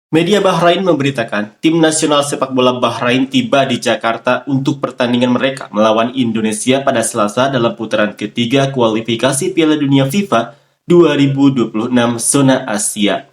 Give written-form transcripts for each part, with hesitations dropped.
Media Bahrain memberitakan, tim nasional sepak bola Bahrain tiba di Jakarta untuk pertandingan mereka melawan Indonesia pada Selasa dalam putaran ketiga kualifikasi Piala Dunia FIFA 2026 zona Asia.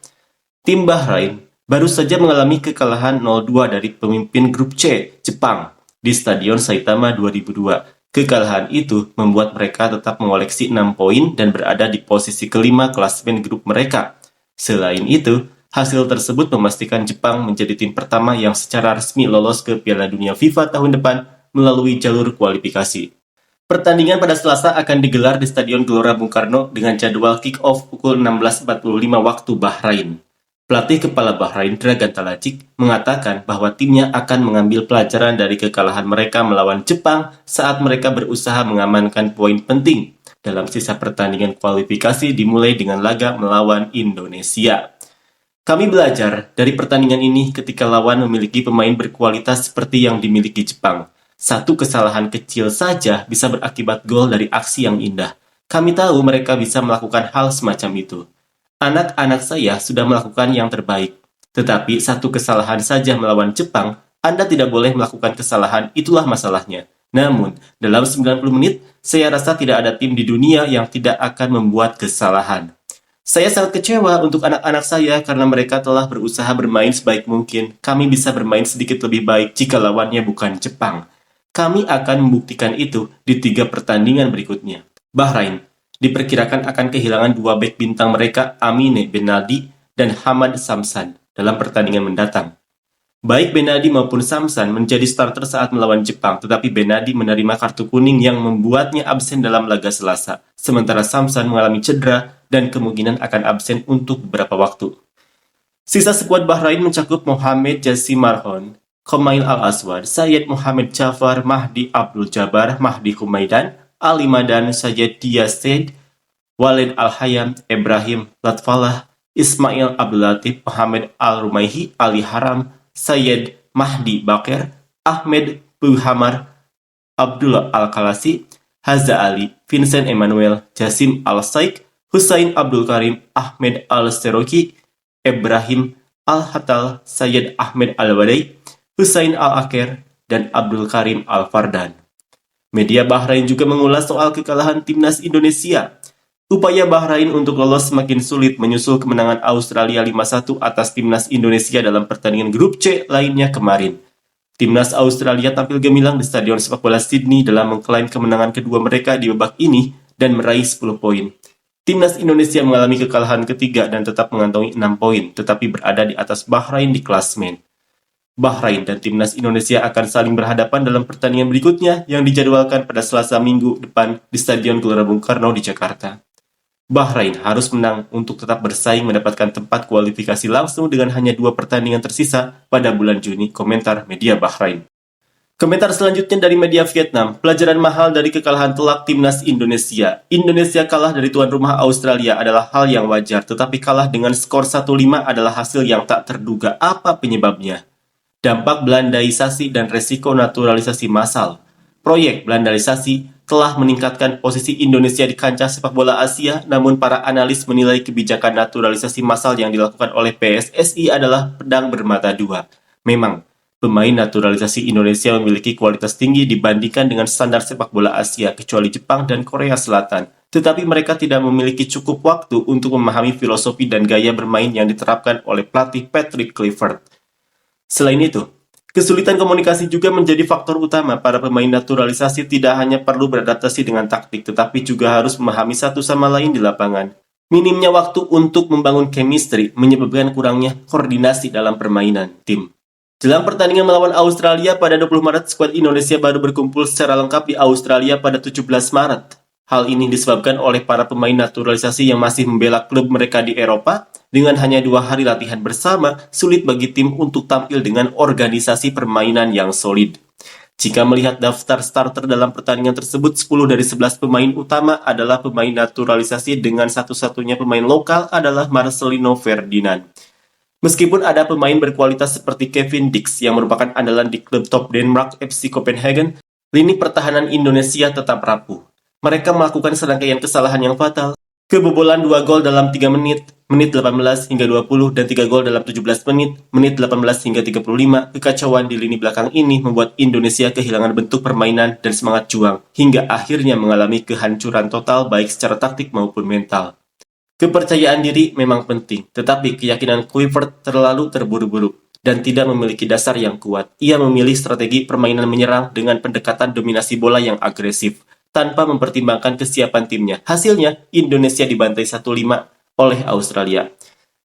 Tim Bahrain baru saja mengalami kekalahan 0-2 dari pemimpin grup C, Jepang, di Stadion Saitama 2002. Kekalahan itu membuat mereka tetap mengoleksi 6 poin dan berada di posisi kelima klasemen grup mereka. Selain itu, hasil tersebut memastikan Jepang menjadi tim pertama yang secara resmi lolos ke Piala Dunia FIFA tahun depan melalui jalur kualifikasi. Pertandingan pada Selasa akan digelar di Stadion Gelora Bung Karno dengan jadwal kick-off pukul 16.45 waktu Bahrain. Pelatih kepala Bahrain, Dragan Talajik, mengatakan bahwa timnya akan mengambil pelajaran dari kekalahan mereka melawan Jepang saat mereka berusaha mengamankan poin penting dalam sisa pertandingan kualifikasi dimulai dengan laga melawan Indonesia. Kami belajar dari pertandingan ini ketika lawan memiliki pemain berkualitas seperti yang dimiliki Jepang. Satu kesalahan kecil saja bisa berakibat gol dari aksi yang indah. Kami tahu mereka bisa melakukan hal semacam itu. Anak-anak saya sudah melakukan yang terbaik. Tetapi satu kesalahan saja melawan Jepang, Anda tidak boleh melakukan kesalahan, itulah masalahnya. Namun, dalam 90 menit, saya rasa tidak ada tim di dunia yang tidak akan membuat kesalahan. Saya sangat kecewa untuk anak-anak saya karena mereka telah berusaha bermain sebaik mungkin. Kami bisa bermain sedikit lebih baik jika lawannya bukan Jepang. Kami akan membuktikan itu di 3 pertandingan berikutnya. Bahrain diperkirakan akan kehilangan 2 bek bintang mereka, Amine Benaldi dan Hamad Samsan, dalam pertandingan mendatang. Baik Benadi maupun Samsan menjadi starter saat melawan Jepang, tetapi Benadi menerima kartu kuning yang membuatnya absen dalam laga Selasa, sementara Samsan mengalami cedera dan kemungkinan akan absen untuk beberapa waktu. Sisa skuad Bahrain mencakup Mohamed Jassim Marhon, Khomail Al-Aswad, Syed Mohamed Jafar, Mahdi Abdul Jabbar, Mahdi Humaidan, Ali Madan, Syed Diaz Said, Walid Al-Hayam, Ibrahim Latfalah, Ismail Abdul Latif, Mohamed Al-Rumaihi, Ali Haram, Syed Mahdi Bakir, Ahmed Buhamar, Abdullah Al-Kalasi, Haza Ali, Vincent Emmanuel, Jassim Al-Saik, Hussein Abdul Karim, Ahmed Al-Seroki, Ibrahim Al-Hatal, Syed Ahmed Al-Wadai, Hussein Al-Akhir, dan Abdul Karim Al-Fardan. Media Bahrain juga mengulas soal kekalahan timnas Indonesia. Upaya Bahrain untuk lolos semakin sulit menyusul kemenangan Australia 5-1 atas timnas Indonesia dalam pertandingan grup C lainnya kemarin. Timnas Australia tampil gemilang di Stadion Sepak Bola Sydney dalam mengklaim kemenangan kedua mereka di babak ini dan meraih 10 poin. Timnas Indonesia mengalami kekalahan ketiga dan tetap mengantongi 6 poin, tetapi berada di atas Bahrain di klasmen. Bahrain dan timnas Indonesia akan saling berhadapan dalam pertandingan berikutnya yang dijadwalkan pada Selasa minggu depan di Stadion Gelora Bung Karno di Jakarta. Bahrain harus menang untuk tetap bersaing mendapatkan tempat kualifikasi langsung dengan hanya 2 pertandingan tersisa pada bulan Juni, komentar media Bahrain. Komentar selanjutnya dari media Vietnam, pelajaran mahal dari kekalahan telak timnas Indonesia. Indonesia kalah dari tuan rumah Australia adalah hal yang wajar, tetapi kalah dengan skor 1-5 adalah hasil yang tak terduga. Apa penyebabnya? Dampak Belandaisasi dan resiko naturalisasi massal. Proyek Belandaisasi telah meningkatkan posisi Indonesia di kancah sepak bola Asia, namun para analis menilai kebijakan naturalisasi massal yang dilakukan oleh PSSI adalah pedang bermata dua. Memang, pemain naturalisasi Indonesia memiliki kualitas tinggi dibandingkan dengan standar sepak bola Asia, kecuali Jepang dan Korea Selatan. Tetapi mereka tidak memiliki cukup waktu untuk memahami filosofi dan gaya bermain yang diterapkan oleh pelatih Patrick Clifford. Selain itu, kesulitan komunikasi juga menjadi faktor utama. Para pemain naturalisasi tidak hanya perlu beradaptasi dengan taktik, tetapi juga harus memahami satu sama lain di lapangan. Minimnya waktu untuk membangun chemistry menyebabkan kurangnya koordinasi dalam permainan tim. Jelang pertandingan melawan Australia pada 20 Maret, skuad Indonesia baru berkumpul secara lengkap di Australia pada 17 Maret. Hal ini disebabkan oleh para pemain naturalisasi yang masih membela klub mereka di Eropa. Dengan hanya 2 hari latihan bersama, sulit bagi tim untuk tampil dengan organisasi permainan yang solid. Jika melihat daftar starter dalam pertandingan tersebut, 10 dari 11 pemain utama adalah pemain naturalisasi dengan satu-satunya pemain lokal adalah Marcelino Ferdinand. Meskipun ada pemain berkualitas seperti Kevin Dix yang merupakan andalan di klub top Denmark FC Copenhagen, lini pertahanan Indonesia tetap rapuh. Mereka melakukan serangkaian kesalahan yang fatal, Kebobolan 2 gol dalam 3 menit, menit 18 hingga 20, dan 3 gol dalam 17 menit, menit 18 hingga 35, kekacauan di lini belakang ini membuat Indonesia kehilangan bentuk permainan dan semangat juang, hingga akhirnya mengalami kehancuran total baik secara taktik maupun mental. Kepercayaan diri memang penting, tetapi keyakinan Kluivert terlalu terburu-buru dan tidak memiliki dasar yang kuat. Ia memilih strategi permainan menyerang dengan pendekatan dominasi bola yang agresif, tanpa mempertimbangkan kesiapan timnya. Hasilnya, Indonesia dibantai 1-5 oleh Australia.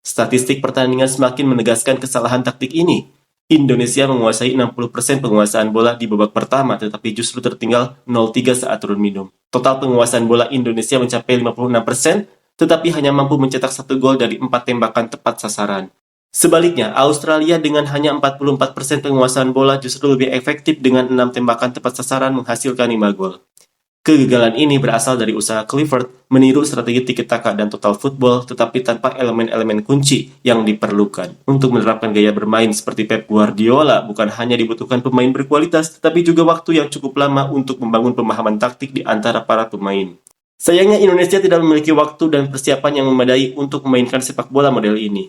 Statistik pertandingan semakin menegaskan kesalahan taktik ini. Indonesia menguasai 60% penguasaan bola di babak pertama, tetapi justru tertinggal 0-3 saat turun minum. Total penguasaan bola Indonesia mencapai 56%, tetapi hanya mampu mencetak 1 gol dari 4 tembakan tepat sasaran. Sebaliknya, Australia dengan hanya 44% penguasaan bola justru lebih efektif dengan 6 tembakan tepat sasaran menghasilkan 5 gol. Kegagalan ini berasal dari usaha Kluivert meniru strategi tiki-taka dan total football, tetapi tanpa elemen-elemen kunci yang diperlukan. Untuk menerapkan gaya bermain seperti Pep Guardiola, bukan hanya dibutuhkan pemain berkualitas, tetapi juga waktu yang cukup lama untuk membangun pemahaman taktik di antara para pemain. Sayangnya Indonesia tidak memiliki waktu dan persiapan yang memadai untuk memainkan sepak bola model ini.